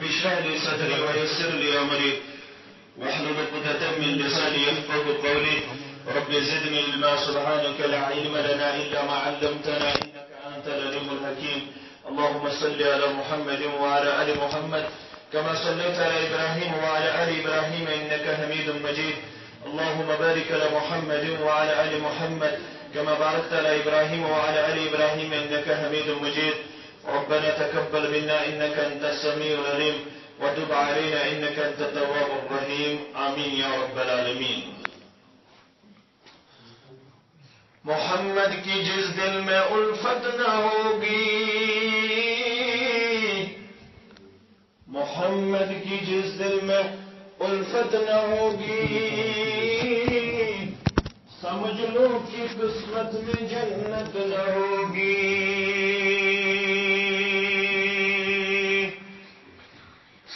اشرح لي صدري ويسر لي أمري واحلل عقدة من لساني يفقه قولي رب زدني علما سبحانك لا علم لنا إلا ما علمتنا إنك أنت العليم الحكيم. اللهم صل على محمد وعلى آل محمد كما صليت على إبراهيم وعلى آل إبراهيم إنك حميد مجيد. اللهم بارك على محمد وعلى آل محمد كما باركت على إبراهيم وعلى آل إبراهيم إنك حميد مجيد. ربنا تقبل منا إنك أنت السميع العليم وتب علينا إنك أنت التواب الرحيم. آمين يا رب العالمين. محمد کی جس دل میں الفت نہ ہوگی، محمد کی جس دل میں الفت نہ ہوگی، سمجھ لو کہ قسمت میں جنت نہ ہوگی.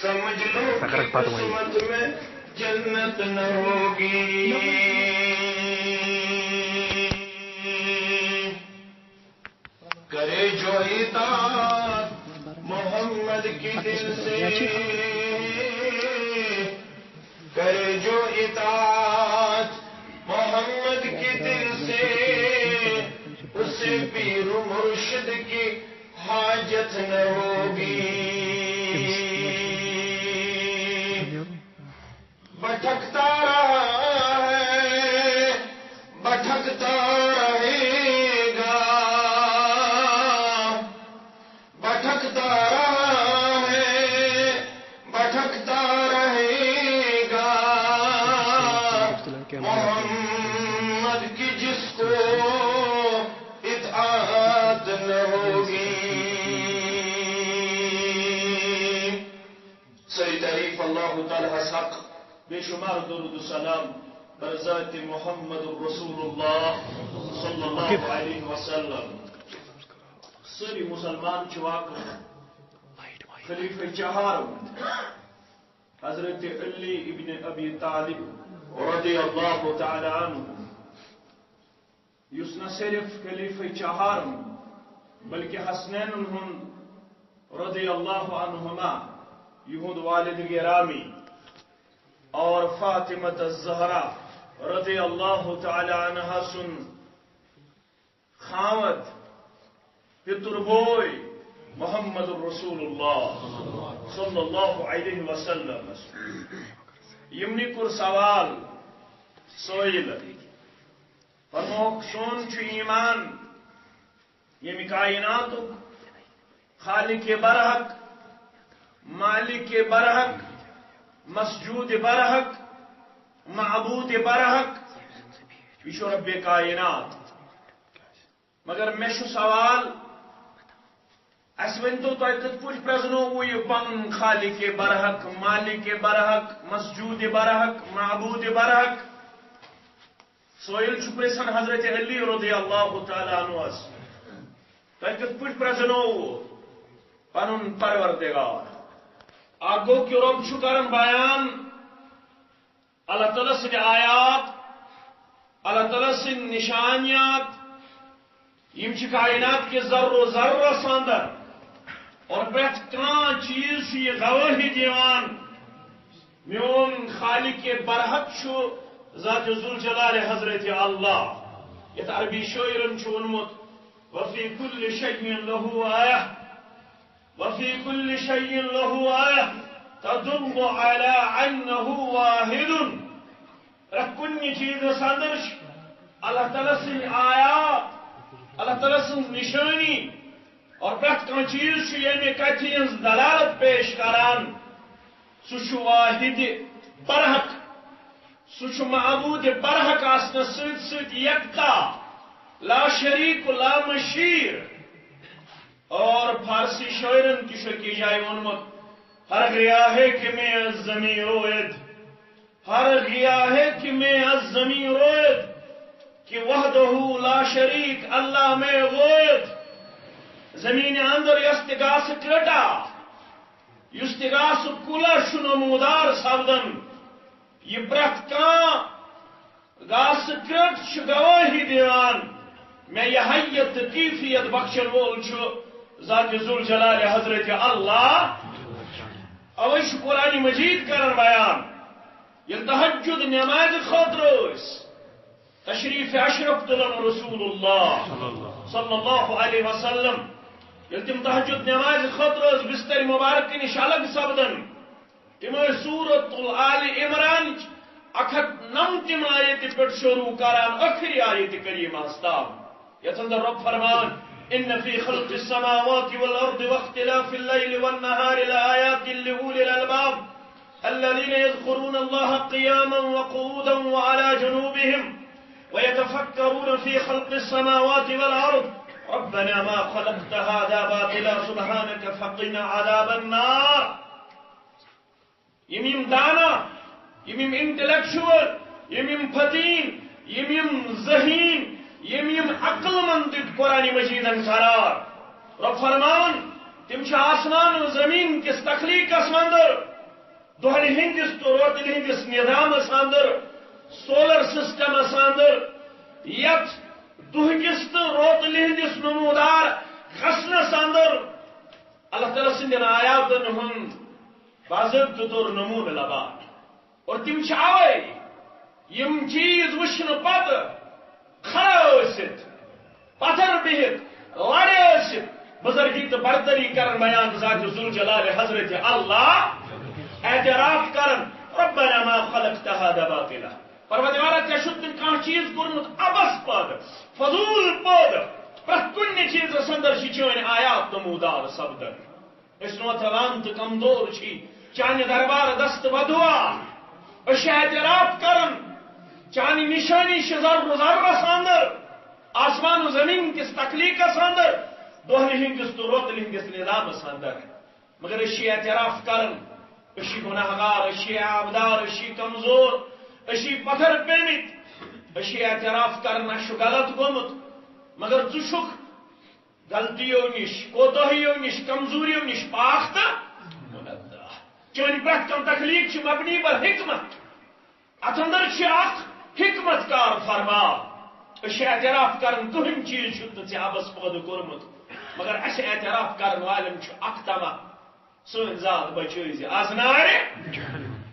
سمجھ لو کہ قسمت میں جنت نہ ہوگی. کرے جو اطاعت محمد کی دل سے، کرے جو اطاعت محمد کی دل سے، اسے پیر و مرشد کی حاجت نہ ہوگی. بھٹکتا رہا ہے بھٹکتا رہے گا، بھٹکتا رہا ہے بھٹکتا رہے گا. محمد کی جس کو اطاعت نہ ہوگی. صحیح تعریف اللہ تعالی حق، بے شمار درود و سلام بر ذات محمد رسول اللہ صلی اللہ علیہ وسلم. ساری مسلمان چواقع خلیفہ چہارم حضرت علی ابن ابی طالب رضی اللہ تعالی عنہ، یس نہ صرف خلیفہ چہارم بلکہ حسنین ہند رضی اللہ عنہما یہود والد گرامی اور فاطمہ الزہرا رضی اللہ تعالی عنہا سن خاوت پتر بوئی محمد رسول اللہ صلی اللہ علیہ وسلم یمنی کور سوال سوئل فرموک سون چھ ایمان یمی کائنات خالق برحق مالک برحق مسجود برحق معبود برحق یہ رب کائنات. مگر میں سوال اس ونتو تہ کت پہ پرزنو یہ پن خالق برحق مالک برحق مسجود برحق معبود برحق. سوئل پرسن حضرت علی رضی اللہ تعالی عنہ تہ کت پہ پرزنو پن پروردگار. آگو کہ رب کرن بیان اللہ تعالیٰ سے آیات اللہ تعالیٰ سے نشانیات یم چھ کائنات کے ذر و ذرہ اندر اور پرت کان چیز یہ گواہی دیوان میون خالق برحق چھو ذات ذوالجلال حضرت اللہ. یہ عربی شاعرن چھ ونمت وفی کل شیء لہ آیہ وفي كل شيء له آية تدل على أنه واحد. ركني چیز سندرش اللہ تعالیٰ سے آیات اللہ تعالیٰ سے نشانی اور پرت کان چیز یعنی کتھی دلالت پیش کران سہ واحد برحق سہ معبود برحق آسنس ست یکتا لا شریک لا مشیر. اور فارسی شاعرن کی شکی جائے ونمت ہر گیا ہے کہ میں از زمین روید ہر گیا ہے کہ میں از زمین روید کہ وحدہ لا شریک اللہ میں غوید. زمین اندر یستگاس کرٹا یستگاس کلا شنمودار سودن یہ برت کان گاس کرٹ گواہی دیوان میں یہ حیت کیفیت بخشن وول ذات ذوالجلال حضرت اللہ. اوش قرآن مجید کرن بیان یل تہجد نماز خاطر تشریف اشرف تلن رسول اللہ صلی اللہ علیہ وسلم یل تم تہجد نماز خاطر بستر مبارک نش الگ سپدن تم سورت آل عمران 109 آیت پہ شروع کران آخری آیت کریمہ تام یتھ اندر رب فرمان ان فی خلق السماوات والارض واختلاف الليل والنهار لآیات لأولی الالباب الذين يذكرون الله قياما وقعودا وعلى جنوبهم ويتفكرون في خلق السماوات والارض ربنا ما خلقت هذا باطلا سبحانك فقنا عذاب النار. يميم دانا يميم انٹلیکچوئل يميم فتين يميم ذہین يميم عقل مند قرآن مجیدن قرار رب فرمان تم آسمان و زمین کس تخلیق اندر دہل ہندس تو روتل ہندس نظام اندر سولر سسٹم اندر یت دہکس تو روتل ہندس نمودار خسنس اندر اللہ تعالیٰ سندن آیاتن ہند باضابطہ طور نمون لبان اور تم آوے یم چیز وچھن پتہ کھڑا ٲسِتھ پتھر بہت لڑے ٲسِتھ بزرگی تو برتری کرن بیان ذات ذوالجلال حضرت اللہ اعتراف کرن ربنا ما خلقت هذا باطلا پروردگارا ژےٚ چھُتھ نہٕ کانٛہہ چیٖز کوٚرمُت عبث پٲدٕ فضوٗل پٲدٕ پرٛٮ۪تھ کُنہِ چیٖزس اندر چھِ چٲنۍ آیات نموٗدار سپدان أسۍ نوتوان تہٕ کمزور چھی چانہِ دربار دست بدعا أسۍ چھِ اعتراف کرن چانہِ نشانی چھِ ضرب ضربس اندر آسمان و زمین کس تخلیقس اندر دہلہِ ہندس تو روتل ہندس نظامس اندر مگر أسۍ چھِ اعتراف کرن أسۍ چھِ گناہگار أسۍ چھِ آبدار أسۍ چھِ کمزور أسۍ چھِ پتھر پیمٕتۍ أسۍ چھِ اعتراف کرن اَسہِ چھُ غلط گوٚمُت مگر ژٕ چھُکھ غلطیو نش کوتاہیو نش کمزوریو نش پاک تہٕ منزہ چٲنۍ پرٛٮ۪تھ کانٛہہ تخلیق چھِ مبنی بر حکمت اتھ اندر چھِ اکھ حکمت کار فرما أسۍ چھِ اعتراف کرن کٕہٕنۍ چیٖز چھُنہٕ نہٕ ژےٚ عبث پٲدٕ کوٚرمُت مگر اسہِ اعتراف کرن والٮ۪ن چھُ اکھ تما سٲنۍ ذات بچٲیزِ آز نارِ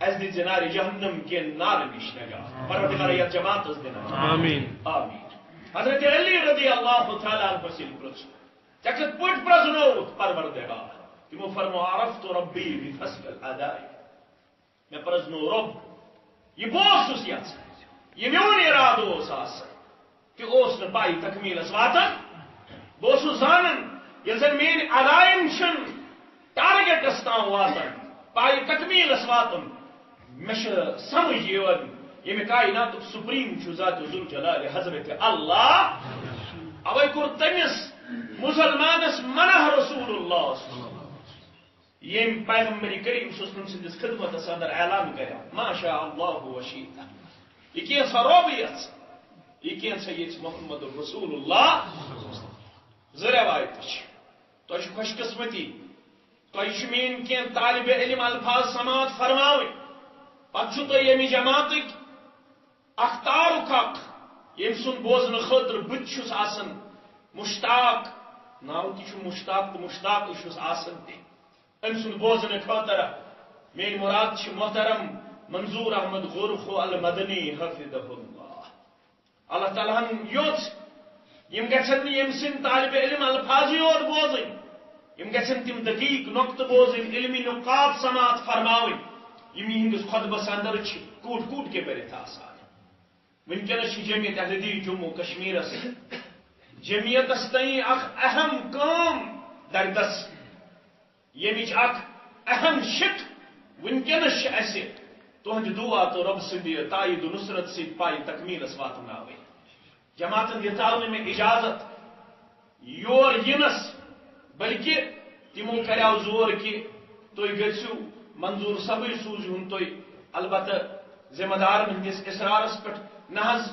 اسہِ دِژ نارِ جہنم کٮ۪ن نارٕ نِش نجات پروردگارا یتھ جماعتس دِنہٕ آمیٖن آمیٖن. حضرت علی رضی اللہ تعالیٰ عنہس ییٚلہِ پرٛژھ ژےٚ کِتھ پٲٹھۍ پرٛزنووُتھ پروردگار تِمو فرمو عرفت ربی بفصل الاداء مےٚ پرٛزنوو رۄب یہ بہٕ اوسُس یژھان یہ میون ارادٕ اوس آسان تہِ اوس نہٕ پاے تکمیٖلس واتان بہٕ اوسُس زانان ییٚلہِ زن میٲنۍ ادایِن چھِنہٕ ٹارگیٹس تام واتان پاے تکمیٖلس واتُن مےٚ چھُ سمجھ یِوان ییٚمہِ کائناتُک سپریٖم چھُ ذات ذوالجلال حضرت اللہ اوے کوٚر تٔمِس مسلمانس منع رسول اللہ ییٚمۍ پیغمبر کریم صلی اللہ علیہ وسلم سٕنٛدِس خدمتس اندر اعلان کریو ما شاء اللہ وشیٖتا یہ کینٛژھا رۄب یژھ یہ کینٛژھا یژھِ محمد رسول اللہ زٕ رٮ۪وایتہٕ چھِ تۄہہِ چھُ خوش قسمتی تۄہہِ چھُ میٲنۍ کینٛہہ طالبِ علم الفاظ سماعت فرماوٕنۍ پتہٕ چھُو تۄہہِ ییٚمہِ جماعتٕکۍ اکھ تارُک اکھ ییٚمہِ سُنٛد بوزنہٕ خٲطرٕ بہٕ تہِ چھُس آسان مشتاق ناو تہِ چھُ مشتاق تہٕ مشتاقٕے چھُس آسان تہِ أمۍ سُنٛد بوزنہٕ خٲطرٕ میٲنۍ مُراد چھِ محترم منظور احمد غورخو المدنی حفظہ اللہ اللہ تعالیٰ ہن یوٚژھ یم گژھن نہٕ ییٚمہِ سٕنٛدۍ طالبِ علم الفاظٕے یوت بوزٕنۍ یم گژھن تِم دقیٖق نۄقطہٕ بوزٕنۍ علمی نقاط سماعت فرماوٕنۍ یم یِہنٛدِس خۄطبس اندر چھِ کوٗٹ کوٗٹ کے پٔرِتھ آسان ونکیٚنس چھِ جمعیت اہل دین جموں کشمیرس جمعیتس تام اکھ اہم کٲم دردس ییٚمِچ اکھ اہم شِک ونکیٚنس چھِ اسہِ تُہنٛدِ دعا تہٕ رۄب سٕنٛدِ تایید و نصرت سۭتۍ پایہِ تکمیٖلس واتناوٕنۍ جماعتن دِژاو نہٕ مےٚ اجازت یور یِنس بلکہ تِمو کریاو زور کہِ تُہۍ گٔژھِو منظور صبٕے سوٗزہُن تُہۍ البتہ ذمہ دارن ہٕنٛدِس اصرارس پٮ۪ٹھ نہ حظ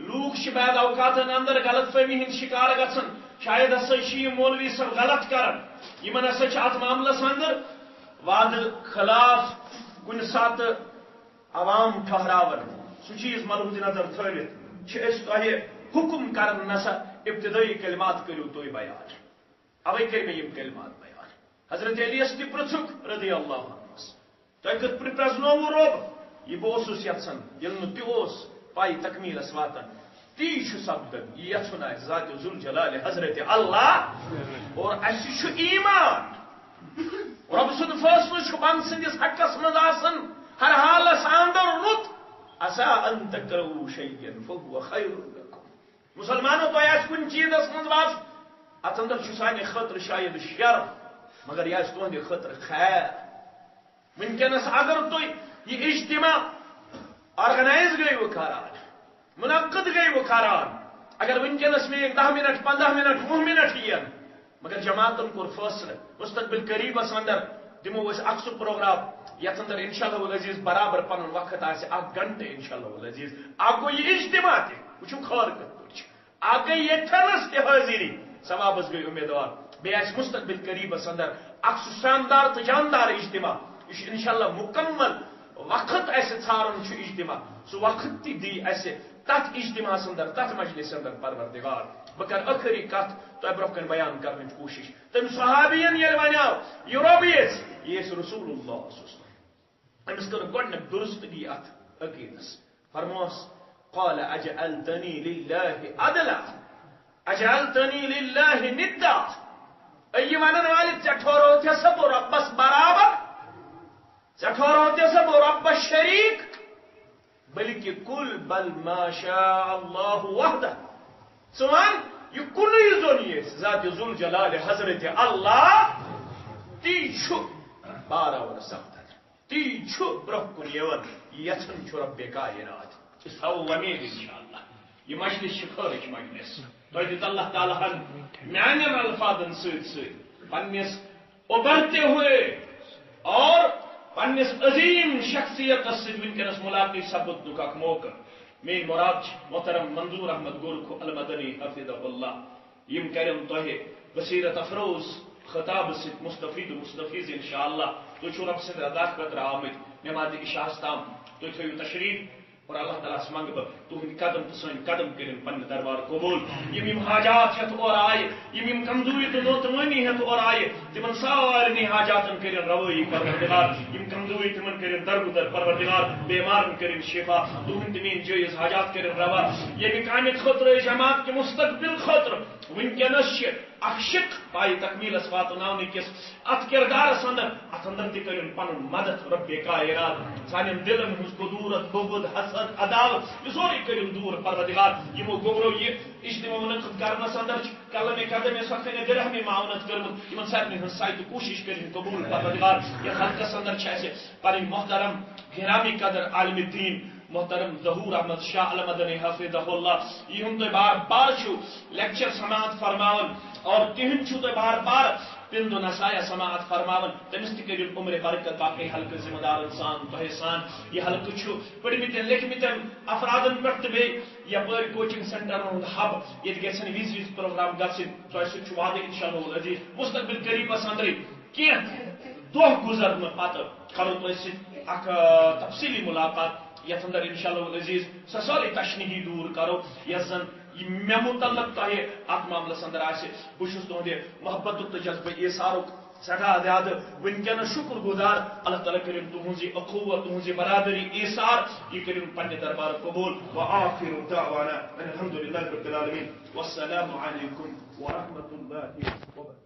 لوٗکھ چھِ بعض اوقاتن اندر غلط فہمی ہٕنٛدۍ شکار گژھان شاید ہسا چھِ یہِ مولوی صٲب غلط کران یِمن ہسا چھِ اتھ معاملس اندر وعدٕ خلاف کُنہِ ساتہٕ عوام ٹھہراون سُہ چیٖز ملحوظ نظر تھٲوِتھ چھِ أسۍ تۄہہِ حکم کران نسا ابتدٲئی کلمات کٔرِو تُہۍ بیان اوے کٔرۍ مےٚ یِم کلمات بیان حضرت علیس تہِ پرٛژھُکھ رضی اللہ عنہس تۄہہِ کِتھ پٲٹھۍ پرٛزنووُ رۄب یہِ بہٕ اوسُس یژھان ییٚلہِ نہٕ تہِ اوس پاے تکمیٖلس واتان تی چھُ سپدان یہِ یژھُن آسہِ ذاتِ ذوالجلالِ حضرت اللہ اور اَسہِ چھُ ایمان رۄب سُنٛد فٲصلہٕ چھُ بنٛد سٕنٛدِس حقس منٛز آسان ہر حالس اندر رُت عسا ان تکرہوا شیئا فہو خیر لکم مسلمانو تۄہہِ آسہِ کُنہِ چیٖزس منٛز وس اتھ اندر چھُ سانہِ خٲطرٕ شاید شر مگر یہِ آسہِ تُہنٛدِ خٲطرٕ خیر ونکیٚنس اگر تُہۍ یہِ اجتماع آرگنائز گٔیوٕ کران منعقد گٔیوٕ کران اگر ونکیٚنس مےٚ 10 منٹ 15 منٹ 20 منٹ یِن مگر جماعتن کوٚر فٲصلہٕ مستقبل قریٖبس اندر دِمو أسۍ اکھ سُہ پروگرام یتھ اندر انشاءاللہ العزیز برابر پنُن وقت آسہِ 1 گھنٹہٕ انشاءاللہ العزیز اکھ گوٚو یہِ اجتماع تہِ وٕچھِو خٲر کِتھ پٲٹھۍ چھِ اکھ گٔے ییٚتھٮ۪نس تہِ حٲضری ثوابس گٔے اُمیدوار بیٚیہِ آسہِ مستقبل قریٖبس اندر اکھ سُہ شاندار تہٕ جاندار اجتماع یہِ چھُ انشاءاللہ مکمل وقت اسہِ ژھارُن چھُ اجتماع سُہ وقت تہِ دی اسہِ تتھ اجتماعس اندر تتھ مجلس اندر پروردگار بہٕ کرٕ ٲخری کتھ تۄہہِ برونٛہہ کنہِ بیان کرنٕچ کوٗشش تٔمۍ صحابین ییٚلہِ ونیاو یہِ رۄب یژھِ یہِ ٲسۍ رسول اللہ صلی اللہ علیہ وسلم أمِس کٔر گۄڈنیٚتھ درستگی اتھ عقیدس فرموس قال اجعلتنی للہ عدلا اجعلتنی للہ ندا یہِ ونن والہِ ژےٚ ٹھوروتھے سا بہٕ رۄبس برابر ژےٚ ٹھوروتھے سا بہٕ رۄبس شریٖک بلکہ کل بل ما شاء اللہ وحدہ ژٕ ون یہِ کُنُے زوٚن یژھِ ذاتِ ذوالجلالِ حضرت اللہ تی چھُ بارآور سپدان تی چھُ برونٛہہ کُن یِوان یژھان چھُ رۄبِ کائنات أسۍ تھاوو وۄمید انشاءاللہ یہِ مجلس چھِ خٲرٕچ مجلس تۄہہِ دیُت اللہ تعالیٰ ہن میانٮ۪ن الفاظن سۭتۍ سۭتۍ پننِس اُبرتے ہوئے اور پننِس عظیم شخصیتس سۭتۍ ونکیٚنس ملاقات سپدنُک اکھ موقع میٲنۍ مراد چھِ محترم منظور احمد گورکھو المدنی حفظہ اللہ یِم کرن تۄہہِ بصیرت افروز خطاب سۭتۍ مستفید مستفیض انشاءاللہ تُہۍ چھِو رۄب سٕنٛدِ رضا خٲطرٕ آمٕتۍ نمازِ عشاءس تام تُہۍ تھٲیِو تشریٖف اور اللہ تعالیٰ ہس منگہٕ بہٕ تُہٕنٛدۍ قدم تہٕ سٲنۍ قدم کٔرِنۍ پننہِ دربار قبوٗل یِم حاجات ہٮ۪تھ اورٕ آیہِ یِم کمزوٗری تہٕ نوتوٲنی ہٮ۪تھ اورٕ آیہِ تِمن سارنٕے حاجاتن کٔرِنۍ روٲیی پروردگار یِم کمزوٗری تِمن کٔرِنۍ درگُدر پروردگار بیمارن کٔرِنۍ شفا تُہٕنٛدۍ تہِ میٲنۍ جٲیز حاجات کٔرِنۍ روا ییٚمہِ کامہِ خٲطرٕ جماعت کہِ مستقبل خٲطرٕ ونکیٚنس چھِ اکھ شک پایہِ تکمیٖلس واتناونہٕ کِس اتھ کردارس اندر اتھ اندر تہِ کٔرِنۍ پنُن مدد رۄبِ کائنات سانٮ۪ن دلن ہٕنٛز قدوٗرت بغض حسد عداوت یہِ سورُے کٔرِنۍ دوٗر پروردگار یِمو گوٚبرو یہِ اجتماع منعقد کرنس اندر چھِ قلمِ قدمِ سخنِ درہمہِ معاونت کٔرمٕژ یِمن سارنٕے ہٕنٛز ساے تہٕ کوٗشش کٔرِنۍ قبوٗل پروردگار یتھ حلقس اندر چھِ اسہِ پنٕنۍ محترم گرامی قدر عالمِ دین محترم ظہور احمد شاہ المدنی حفظہ اللہ یِہُنٛد تُہۍ بار بار چھِو لیکچر سماعت فرماوان اور تِہُنٛد چھُو تُہۍ بار بار پِن دو نصایح سماعت فرماوان تٔمِس تہِ کٔرِو عمرِ برکت باقٕے حلقہٕ ذمہٕ دارن سان تۄہہِ سان یہِ حلقہٕ چھُ پٔرمٕتٮ۪ن لیکھمٕتٮ۪ن افرادن پٮ۪ٹھ تہٕ بیٚیہِ یپٲرۍ کوچنگ سینٹرن ہُنٛد حب ییٚتہِ گژھن وِزِ وِزِ پروگرام گژھٕنۍ تۄہہِ سۭتۍ چھُ وعدٕ انشاءاللہ العزیز مستقبل قریٖبس اندرٕے کینٛہہ دۄہ گُزرنہٕ پتہٕ کرو تۄہہِ سۭتۍ اکھ تفصیٖلی مُلاقات یتھ اندر انشاءاللہ العزیز سۄ سٲرٕے تشنیٖحی دوٗر کرو یۄس زن مےٚ متعلق تۄہہِ اتھ معاملس اندر آسہِ بہٕ چھُس تُہنٛدِ محبتُک تہٕ جذبہٕ ایثارُک سٮ۪ٹھاہ زیادٕ ونکیٚنس شُکر گُزار اللہ تعالیٰ کٔرِنۍ تُہنٛز یہِ اخوت تُہنٛز یہِ برادری ایثار یہِ کٔرِنۍ پننہِ دربار قبوٗل وآخر دعوانا ان الحمد للہ رب العالمین والسلام علیکم ورحمۃ اللہ وبرکاتہ